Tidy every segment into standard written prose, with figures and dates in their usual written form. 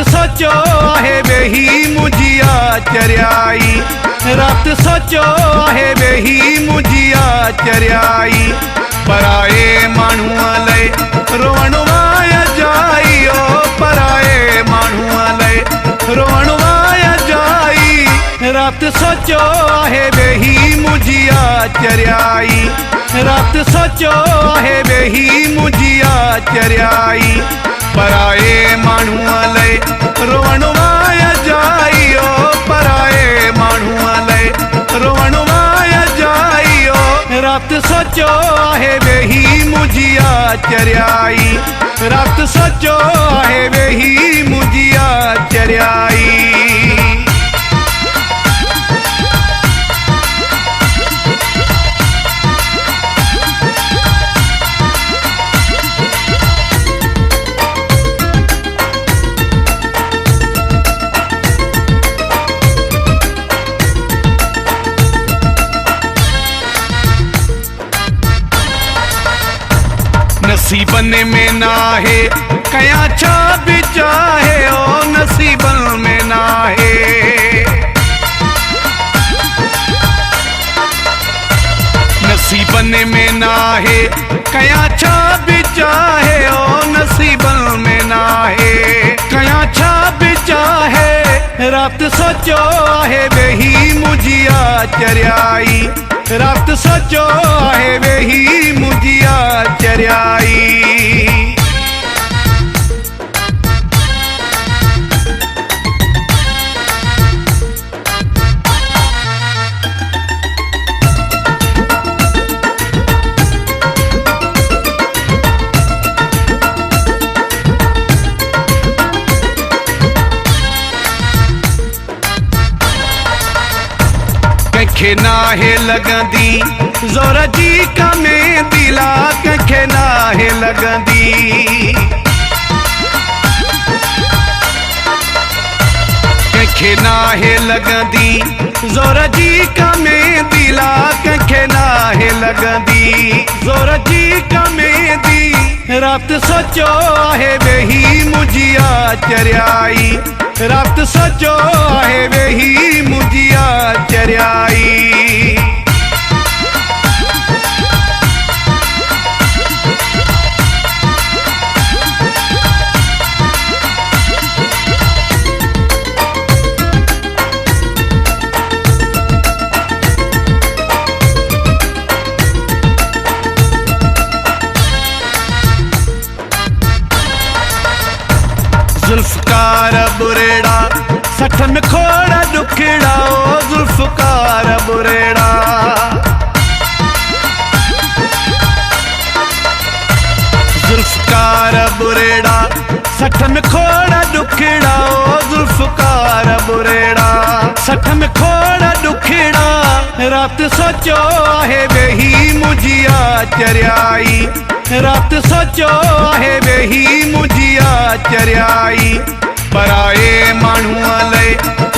सोचो आहे वेही मुझिया चरियाई, रात सोचो आहे वेही मुझिया चरियाई। पराए माण्हूअ लय रोअण वाय जाई, ओ पराए माण्हूअ लय रोअण वाय जाई। रात सोचो आहे वेही मुझिया चरियाई, रात सोचो आहे वेही मुझिया चरियाई। पराए माण्हूअ लय रोअण वाय जाई, ओ पराए माण्हूअ लय रोअण वाय जाई। ओ रात सोचो आहे वेही मुझिया चरियाई, रात सोचो आहे वेही मुझिया चरियाई। नसीबन में ना है कया छा भी चाहे, ओ नसीबन में ना है। नसीबन में ना है कया छा भी चाहे, ओ नसीबन में ना है कया छा भी चाहे। रात सोचो आहे वेही मुझिया चरियाई, रात सोचो आहे वेही मुझिया चरियाई। कंखे नाहे लगंदी ज़ोर जी कमे दिला, कंखे नाहे लगंदी। कंखे नाहे लगंदी ज़ोर जी कमे दिला, कंखे नाहे लगंदी ज़ोर जी कमे दी। रात सोचो आहे वेही मुझिया चरियाई, रात सोचो आहे वेही मुझिया चरियाई। जुल्फकार बुरेड़ा सठ में खोड़ा दुखड़ा, ओ जुल्फकार बुरेड़ा। जुल्फकार बुरेड़ा सठ में खोड़ा दुखड़ा, ओ जुल्फकार बुरेड़ा सठ में खोड़ा दुखड़ा। रात सोचो आहे वेही मुझिया चरियाई, रात सोचो आहे वेही मुझिया चरियाई। पराए माण्हूअ लय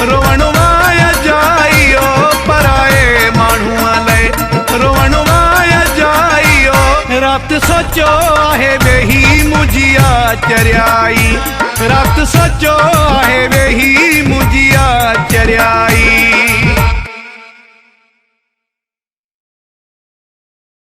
रोअण वाय जाई, ओ पराए माण्हूअ लय रोअण वाय जाई। ओ रात सोचो आहे वेही मुझिया चरियाई, रात सोचो आहे वेही